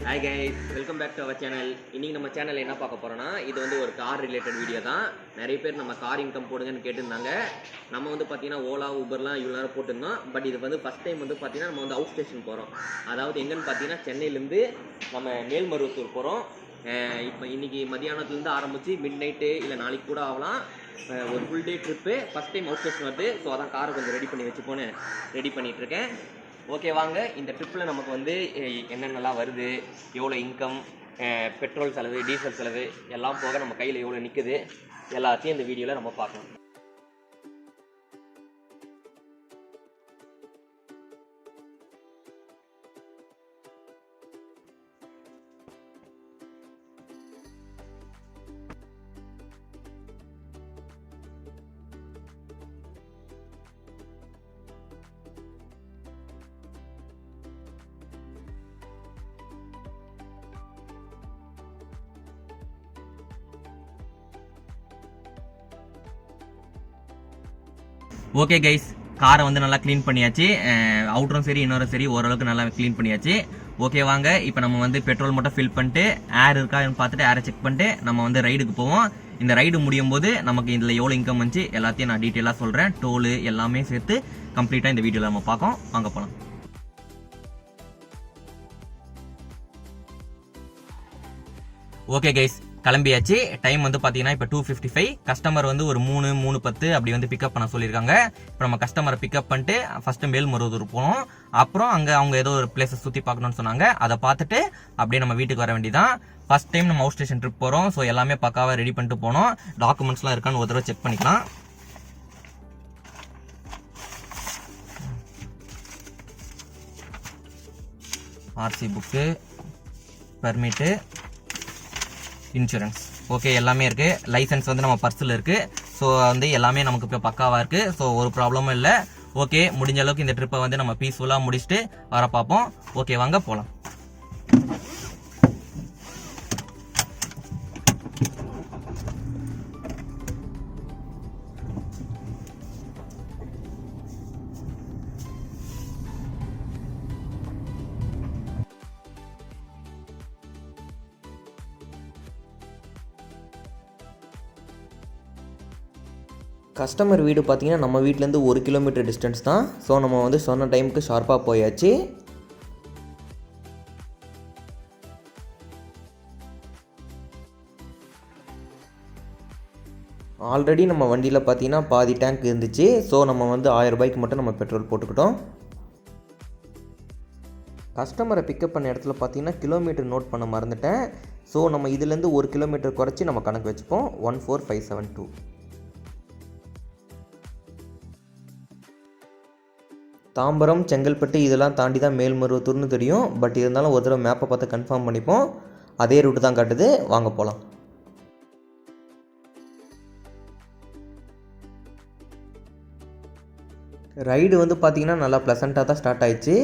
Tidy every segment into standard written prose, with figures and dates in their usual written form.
Hi guys, welcome back to our channel. இன்றைக்கி நம்ம சேனலில் என்ன பார்க்க போகிறோன்னா, இது வந்து ஒரு கார் ரிலேட்டட் வீடியோ தான். நிறைய பேர் நம்ம கார் இன்கம் போடுங்கன்னு கேட்டிருந்தாங்க. நம்ம வந்து பார்த்தீங்கன்னா ஓலா ஊபர்லாம் இவ்வளோ நேரம் போட்டிருந்தோம். பட் இது வந்து ஃபஸ்ட் டைம் வந்து பார்த்தீங்கன்னா நம்ம வந்து அவுட் ஸ்டேஷன் போகிறோம். அதாவது எங்கன்னு பார்த்தீங்கன்னா சென்னையிலேருந்து நம்ம மேல்மருவத்தூர் போகிறோம். இப்போ இன்றைக்கி மதியானத்துலேருந்து ஆரம்பித்து மிட் நைட்டு இல்லை நாளைக்கு கூட ஆகலாம். ஒரு full day trip, first time out station வருது. ஸோ அதான் காரை கொஞ்சம் ரெடி பண்ணி வச்சுப்போன்னு ரெடி பண்ணிகிட்ருக்கேன். ஓகே வாங்க, இந்த ட்ரிப்பில் நமக்கு வந்து என்னென்னலாம் வருது, எவ்வளோ இன்கம், பெட்ரோல் செலவு, டீசல் செலவு எல்லாம் போக நம்ம கையில் எவ்வளோ நிற்குது எல்லாத்தையும் இந்த வீடியோவில் நம்ம பார்க்கலாம். ஓகே கைஸ், காரை வந்து நல்லா க்ளீன் பண்ணியாச்சு. அவுட்டரும் சரி இன்னொரும் சரி ஓரளவுக்கு நல்லா க்ளீன் பண்ணியாச்சு. ஓகே வாங்க, இப்போ நம்ம வந்து பெட்ரோல் மட்டும் ஃபில் பண்ணிட்டு ஏர் இருக்கான்னு பார்த்துட்டு ஏரை செக் பண்ணிட்டு நம்ம வந்து ரைடுக்கு போவோம். இந்த ரைடு முடியும் போது நமக்கு இதில் எவ்வளோ இன்கம் வந்துச்சு எல்லாத்தையும் நான் டீட்டெயிலாக சொல்கிறேன். டோலு எல்லாமே சேர்த்து கம்ப்ளீட்டாக இந்த வீடியோவில் நம்ம பார்க்கோம். வாங்க போகலாம். ஓகே கைஸ், கிளம்பியாச்சு. டைம் வந்து பார்த்தீங்கன்னா இப்போ 2:55. கஸ்டமர் வந்து ஒரு 3:10 அப்படி வந்து பிக்கப் பண்ண சொல்லியிருக்காங்க. இப்போ நம்ம கஸ்டமரை பிக்கப் பண்ணிட்டு ஃபர்ஸ்ட்டு மேல்மருவத்தூர் போனோம். அப்புறம் அங்கே அவங்க ஏதோ ஒரு பிளேஸை சுற்றி பார்க்கணும்னு சொன்னாங்க. அதை பார்த்துட்டு அப்படியே நம்ம வீட்டுக்கு வர வேண்டியதான். ஃபர்ஸ்ட் டைம் நம்ம அவுட் ஸ்டேஷன் ட்ரிப் போகிறோம். ஸோ எல்லாமே பக்காவாக ரெடி பண்ணிட்டு போனோம். டாக்குமெண்ட்ஸ்லாம் இருக்கான்னு ஒரு தடவை செக் பண்ணிக்கலாம். RC book, permit, insurance okay எல்லாமே இருக்குது. லைசன்ஸ் வந்து நம்ம பர்ஸில் இருக்குது. ஸோ வந்து எல்லாமே நமக்கு இப்போ பக்காவாக இருக்குது. ஸோ ஒரு ப்ராப்ளமும் இல்லை. ஓகே, முடிஞ்ச அளவுக்கு இந்த ட்ரிப்பை வந்து நம்ம பீஸ்ஃபுல்லாக முடிச்சுட்டு வர பார்ப்போம். ஓகே வாங்க போகலாம். கஸ்டமர் வீடு பார்த்தீங்கன்னா நம்ம வீட்டிலேருந்து 1 கிலோமீட்டர் டிஸ்டன்ஸ் தான். ஸோ நம்ம வந்து சொன்ன டைமுக்கு ஷார்ப்பாக போயாச்சு. ஆல்ரெடி நம்ம வண்டியில் பார்த்தீங்கன்னா பாதி டேங்க் இருந்துச்சு. ஸோ நம்ம வந்து 1000 ரூபாய்க்கு மட்டும் நம்ம பெட்ரோல் போட்டுக்கிட்டோம். கஸ்டமரை பிக்கப் பண்ண இடத்துல பார்த்தீங்கன்னா கிலோமீட்டர் நோட் பண்ண மறந்துட்டேன். ஸோ நம்ம இதுலேருந்து 1 கிலோமீட்டர் குறைச்சி நம்ம கணக்கு வச்சுப்போம். 14572. தாம்பரம், செங்கல்பட்டு இதெல்லாம் தாண்டி தான் மேல்மருவத்தூர்னு தெரியும். பட் இருந்தாலும் ஒரு தடவை மேப்பை பார்த்து கன்ஃபார்ம் பண்ணிப்போம். அதே ரூட்டு தான் காட்டுது. வாங்க போகலாம். ரைடு வந்து பார்த்திங்கன்னா நல்லா ப்ளசண்ட்டாக தான் ஸ்டார்ட் ஆயிடுச்சு.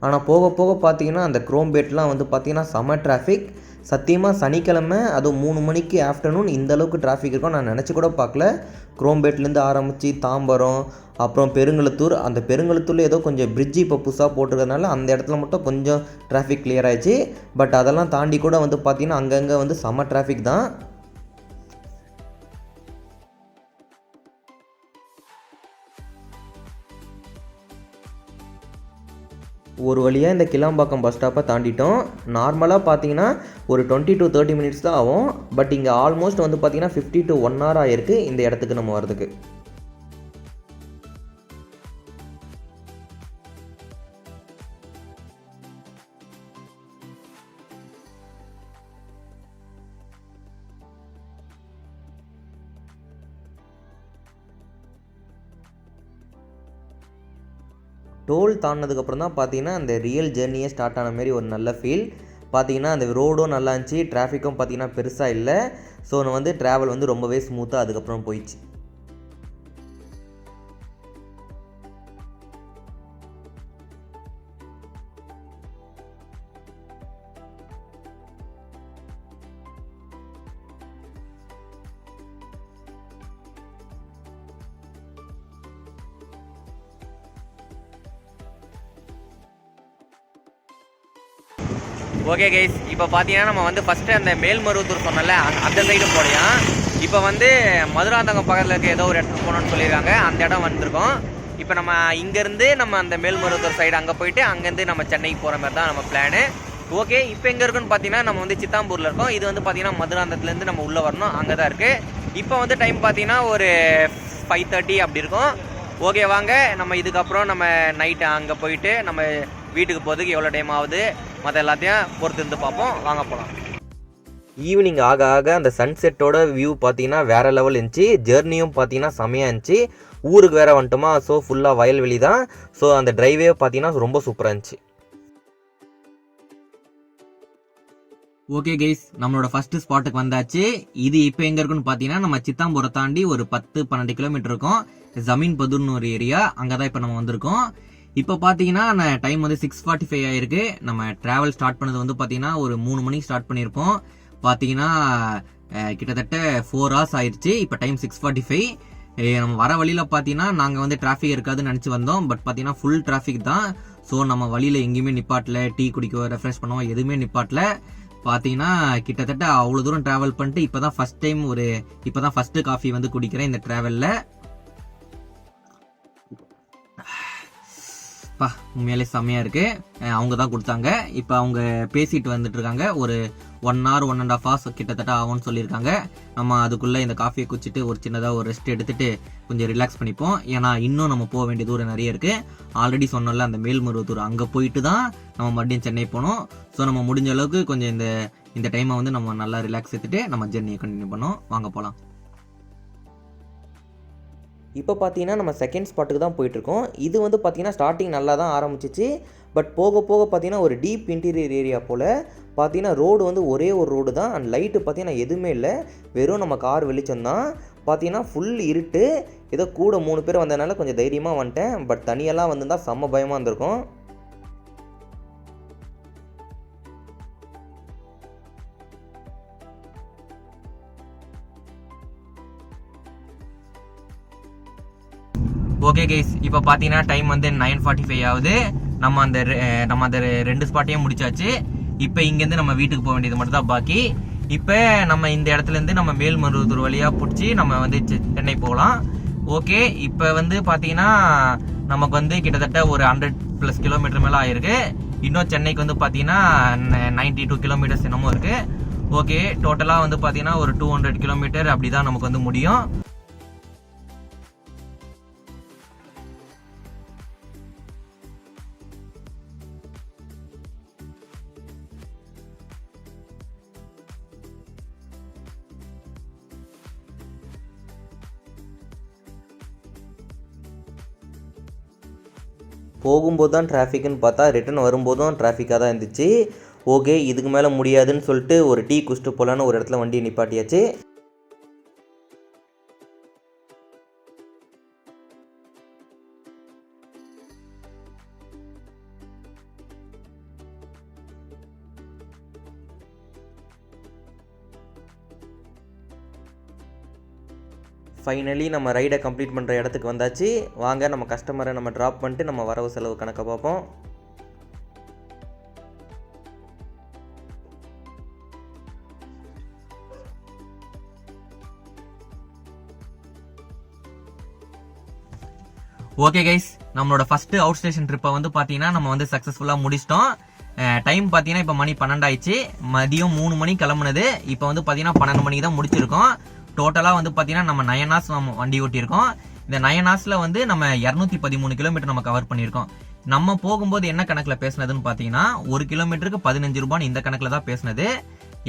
ஆனால் போக போக பார்த்தீங்கன்னா அந்த குரோம்பேட்லாம் வந்து பார்த்திங்கன்னா செம டிராஃபிக். சத்தியமாக சனிக்கிழமை அதுவும் 3 மணிக்கு ஆஃப்டர்நூன் இந்த அளவுக்கு டிராஃபிக் இருக்கும் நான் நினச்சி கூட பார்க்கல. குரோம்பேட்லேருந்து ஆரம்பித்து தாம்பரம், அப்புறம் பெருங்களத்தூர். அந்த பெருங்களத்தூரில் ஏதோ கொஞ்சம் பிரிட்ஜு இப்போ புதுசாக போட்டிருக்கிறதுனால அந்த இடத்துல மட்டும் கொஞ்சம் டிராஃபிக் கிளியர் ஆயிடுச்சு. பட் அதெல்லாம் தாண்டி கூட வந்து பார்த்திங்கன்னா அங்கங்கே வந்து செம டிராஃபிக் தான். ஒரு வழியாக இந்த கிளாம்பாக்கம் பஸ் ஸ்டாப்பை தாண்டிட்டோம். நார்மலாக பார்த்தீங்கன்னா ஒரு 20 to 30 மினிட்ஸ் தான் ஆகும். பட் இங்கே ஆல்மோஸ்ட் வந்து பார்த்தீங்கன்னா 50 to 1 hour ஆகிருக்கு இந்த இடத்துக்கு நம்ம வரதுக்கு. டோல் தாண்டினதுக்கப்புறம் தான் பார்த்தீங்கன்னா அந்த ரியல் ஜெர்னியே ஸ்டார்ட் ஆன மாதிரி ஒரு நல்ல ஃபீல். பார்த்தீங்கன்னா அந்த ரோடும் நல்லா இருந்துச்சு, டிராஃபிக்கும் பார்த்தீங்கன்னா பெருசாக இல்லை. ஸோ வந்து ட்ராவல் வந்து ரொம்பவே ஸ்மூத்தாக அதுக்கப்புறம் போயிடுச்சு. ஓகே கைஸ், இப்போ பார்த்தீங்கன்னா நம்ம வந்து ஃபஸ்ட்டு அந்த மேல்மருவத்தூர் சொன்னல அந்த சைடு போகலையாம். இப்போ வந்து மதுராந்தகம் பக்கத்தில் இருக்க ஏதோ ஒரு இடத்துக்கு போகணுன்னு சொல்லியிருக்காங்க, அந்த இடம் வந்திருக்கோம். இப்போ நம்ம இங்கேருந்து நம்ம அந்த மேல்மருவத்தூர் சைடு அங்கே போயிட்டு அங்கேருந்து நம்ம சென்னைக்கு போகிற மாதிரி தான் நம்ம பிளானு. ஓகே, இப்போ எங்கே இருக்குன்னு பார்த்தீங்கன்னா நம்ம வந்து சித்தாம்பூரில் இருக்கோம். இது வந்து பார்த்தீங்கன்னா மதுராந்தகத்துலேருந்து நம்ம உள்ளே வரணும், அங்கே தான் இருக்குது. இப்போ வந்து டைம் பார்த்தீங்கன்னா ஒரு 5:30 அப்படி இருக்கும். ஓகே, வாங்க நம்ம இதுக்கப்புறம் நம்ம நைட்டு அங்கே போயிட்டு நம்ம வீட்டுக்கு போகிறதுக்கு எவ்வளோ டைம் ஆகுது மற்ற எல்லாத்தையும் பொறுத்து இருந்து பார்ப்போம். வாங்க போகலாம். ஈவினிங் ஆக ஆக அந்த சன்செட்டோட வியூ பார்த்தீங்கன்னா வேறு லெவல் இருந்துச்சு. ஜெர்னியும் பார்த்தீங்கன்னா செமையாக இருந்துச்சு. ஊருக்கு வேறு வந்துட்டோமா, ஸோ ஃபுல்லாக வயல்வெளி தான். ஸோ அந்த டிரைவே பார்த்தீங்கன்னா ரொம்ப சூப்பராக இருந்துச்சு. ஓகே கைஸ், நம்மளோட ஃபர்ஸ்ட் ஸ்பாட்டுக்கு வந்தாச்சு. இது இப்போ எங்கே இருக்குன்னு பார்த்தீங்கன்னா நம்ம சித்தாம்பூரை தாண்டி ஒரு 10-12 கிலோமீட்டர் இருக்கும். ஜமீன் பதுர்னு ஒரு ஏரியா, அங்கே தான் இப்போ நம்ம வந்திருக்கோம். இப்போ பார்த்தீங்கன்னா டைம் வந்து 6:45 ஆயிருக்கு. நம்ம ட்ராவல் ஸ்டார்ட் பண்ணது வந்து பார்த்தீங்கன்னா ஒரு 3 மணிக்கு ஸ்டார்ட் பண்ணியிருப்போம். பார்த்தீங்கன்னா கிட்டத்தட்ட 4 hours ஆயிடுச்சு. இப்போ டைம் 6:45. நம்ம வர வழியில் பார்த்தீங்கன்னா நாங்கள் வந்து டிராஃபிக் இருக்காதுன்னு நினச்சி வந்தோம். பட் பார்த்தீங்கன்னா ஃபுல் டிராஃபிக் தான். ஸோ நம்ம வழியில் எங்கேயுமே நிப்பாட்டல, டீ குடிக்க ரெஃப்ரெஷ் பண்ணுவோம் எதுவுமே நிப்பாட்டல. பார்த்தீங்கன்னா கிட்டத்தட்ட அவ்வளோ தூரம் ட்ராவல் பண்ணிட்டு இப்போ தான் ஃபஸ்ட்டு காஃபி வந்து குடிக்கிறேன் இந்த ட்ராவலில். உண்மையாலே செம்மையாக இருக்குது. அவங்க தான் கொடுத்தாங்க. இப்போ அவங்க பேசிட்டு வந்துட்டு இருக்காங்க. ஒரு 1 hour 1.5 hours கிட்டத்தட்ட ஆகும்னு சொல்லியிருக்காங்க. நம்ம அதுக்குள்ளே இந்த காஃபியை குடிச்சிட்டு ஒரு சின்னதாக ஒரு ரெஸ்ட் எடுத்துகிட்டு கொஞ்சம் ரிலாக்ஸ் பண்ணிப்போம். ஏன்னா இன்னும் நம்ம போக வேண்டிய தூரம் நிறைய இருக்குது. ஆல்ரெடி சொன்னோம்ல அந்த மேல்மருவத்தூர், அங்கே போயிட்டு தான் நம்ம மறுபடியும் சென்னை போகணும். ஸோ நம்ம முடிஞ்ச அளவுக்கு கொஞ்சம் இந்த டைமை வந்து நம்ம நல்லா ரிலாக்ஸ் எடுத்துகிட்டு நம்ம ஜெர்னியை கண்டினியூ பண்ணோம். வாங்க போகலாம். இப்போ பார்த்தீங்கன்னா நம்ம செகண்ட் ஸ்பாட்டுக்கு தான் போயிட்டுருக்கோம். இது வந்து பார்த்தீங்கன்னா ஸ்டார்டிங் நல்லா தான் ஆரம்பிச்சிச்சு. பட் போக போக பார்த்தீங்கன்னா ஒரு டீப் இன்டீரியர் ஏரியா போல். பார்த்தீங்கன்னா ரோடு வந்து ஒரே ஒரு ரோடு தான். அண்ட் லைட்டு பார்த்தீங்கன்னா எதுவுமே இல்லை, வெறும் நம்ம கார் வெளிச்சம் தான். பார்த்தீங்கன்னா ஃபுல் இருட்டு. ஏதோ கூட 3 பேர் வந்ததுனால கொஞ்சம் தைரியமாக வந்துட்டேன். பட் தனியெல்லாம் வந்துருந்தால் செம்ம பயமாக இருந்திருக்கும். ஓகே கைஸ், இப்போ பார்த்தீங்கன்னா டைம் வந்து 9:45 ஆகுது. நம்ம அந்த 2 ஸ்பாட்டையும் முடிச்சாச்சு. இப்போ இங்கேருந்து நம்ம வீட்டுக்கு போக வேண்டியது மட்டும் தான் பாக்கி. இப்போ நம்ம இந்த இடத்துலேருந்து நம்ம மேல்மருவத்தூர் வழியாக பிடிச்சி நம்ம வந்து சென்னை போகலாம். ஓகே, இப்போ வந்து பார்த்தீங்கன்னா நமக்கு வந்து கிட்டத்தட்ட ஒரு 100+ கிலோமீட்டர் மேலே ஆயிருக்கு. இன்னும் சென்னைக்கு வந்து பார்த்தீங்கன்னா 92 கிலோமீட்டர்ஸ் என்னமோ இருக்குது. ஓகே, டோட்டலாக வந்து பார்த்தீங்கன்னா ஒரு 200 கிலோமீட்டர் அப்படி தான் நமக்கு வந்து முடியும். போகும்போது தான் டிராஃபிக்னு பார்த்தா ரிட்டன் வரும்போதும் டிராஃபிக்காக தான் இருந்துச்சு. ஓகே, இதுக்கு மேலே முடியாதுன்னு சொல்லிட்டு ஒரு டீ குடிச்சிட்டு போகலான்னு ஒரு இடத்துல வண்டி நிப்பாட்டியாச்சு. ஃபைனலி நம்ம ரைடை கம்ப்ளீட் பண்ணுற இடத்துக்கு வந்தாச்சு. வாங்க நம்ம கஸ்டமரை நம்ம ட்ராப் பண்ணிட்டு நம்ம வரவு செலவு கணக்கை பார்ப்போம். ஓகே கைஸ், நம்மளோட ஃபர்ஸ்ட் அவுட் ஸ்டேஷன் ட்ரிப்பை வந்து பார்த்தீங்கன்னா நம்ம வந்து சக்ஸஸ்ஃபுல்லாக முடிச்சிட்டோம். டைம் பார்த்தீங்கன்னா இப்போ மணி 12 ஆயிடுச்சு. மதியம் 3 மணிக்கு கிளம்புனது. இப்போ வந்து பார்த்தீங்கன்னா 12 மணிக்கு தான் முடிச்சிருக்கோம். டோட்டலாக வந்து பார்த்தீங்கன்னா நம்ம 9 hours நம்ம வண்டி ஓட்டியிருக்கோம். இந்த 9 hours வந்து நம்ம 213 கிலோமீட்டர் நம்ம கவர் பண்ணியிருக்கோம். நம்ம போகும்போது என்ன கணக்கில் பேசினதுன்னு பார்த்தீங்கன்னா 1 கிலோமீட்டருக்கு 15 ரூபான்னு இந்த கணக்கில் தான் பேசினது.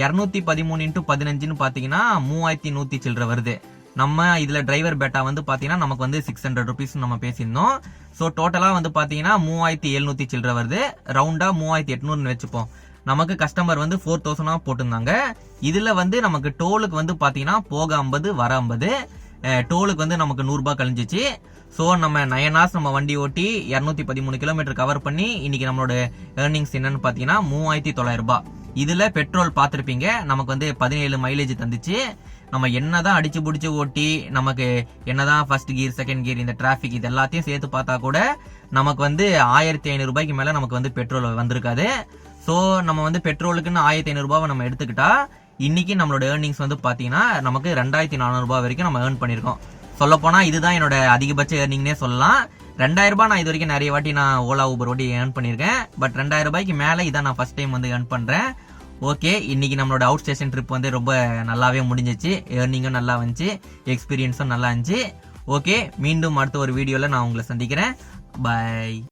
213 × 15ன்னு பார்த்தீங்கன்னா 3100 சில்லற வருது. நம்ம இதில் டிரைவர் பேட்டா வந்து பார்த்தீங்கன்னா நமக்கு வந்து 600 rupees நம்ம பேசியிருந்தோம். ஸோ டோட்டலாக வந்து பார்த்தீங்கன்னா 3700 சில்லற வருது. ரவுண்டாக 3800ன்னு வச்சுப்போம். நமக்கு கஸ்டமர் வந்து 4000 போட்டிருந்தாங்க. இதில் வந்து நமக்கு டோலுக்கு வந்து பார்த்தீங்கன்னா போக 50 வர 50. டோலுக்கு வந்து நமக்கு 100 ரூபாய் கழிஞ்சிச்சு. ஸோ நம்ம 9 hours நம்ம வண்டி ஓட்டி 213 கிலோமீட்டர் கவர் பண்ணி இன்னைக்கு நம்மளோட ஏர்னிங்ஸ் என்னன்னு பார்த்தீங்கன்னா 3900 ரூபாய். இதில் பெட்ரோல் பார்த்துருப்பீங்க, நமக்கு வந்து 17 மைலேஜ் தந்துச்சு. நம்ம என்னதான் அடிச்சு பிடிச்சி ஓட்டி நமக்கு என்னதான் ஃபர்ஸ்ட் கியர் செகண்ட் கியர் இந்த டிராஃபிக் இது எல்லாத்தையும் சேர்த்து பார்த்தா கூட நமக்கு வந்து 1500 ரூபாய்க்கு மேலே நமக்கு வந்து பெட்ரோல் வந்திருக்காது. ஸோ நம்ம வந்து பெட்ரோலுக்குன்னு 1500 ரூபாவை நம்ம எடுத்துக்கிட்டா இன்னைக்கு நம்மளோட ஏர்னிங்ஸ் வந்து பார்த்தீங்கன்னா நமக்கு 2400 ரூபாய் வரைக்கும் நம்ம ஏர்ன் பண்ணியிருக்கோம். சொல்லப்போனா இதுதான் என்னோட அதிகபட்ச ஏர்னிங்னே சொல்லலாம். 2000 ரூபாய் நான் இது வரைக்கும் நிறைய வாட்டி நான் ஓலா ஊபர் ஓட்டி ஏர்ன் பண்ணியிருக்கேன். பட் 2000 ரூபாய்க்கு மேலே இதான் நான் ஃபர்ஸ்ட் டைம் வந்து ஏர்ன் பண்ணுறேன். ஓகே, இன்னைக்கு நம்மளோட அவுட் ஸ்டேஷன் ட்ரிப் வந்து ரொம்ப நல்லாவே முடிஞ்சிச்சு. ஏர்னிங்கும் நல்லா வந்துச்சு, எக்ஸ்பீரியன்ஸும் நல்லா இருந்துச்சு. ஓகே, மீண்டும் அடுத்த ஒரு வீடியோவில் நான் உங்களை சந்திக்கிறேன். பை.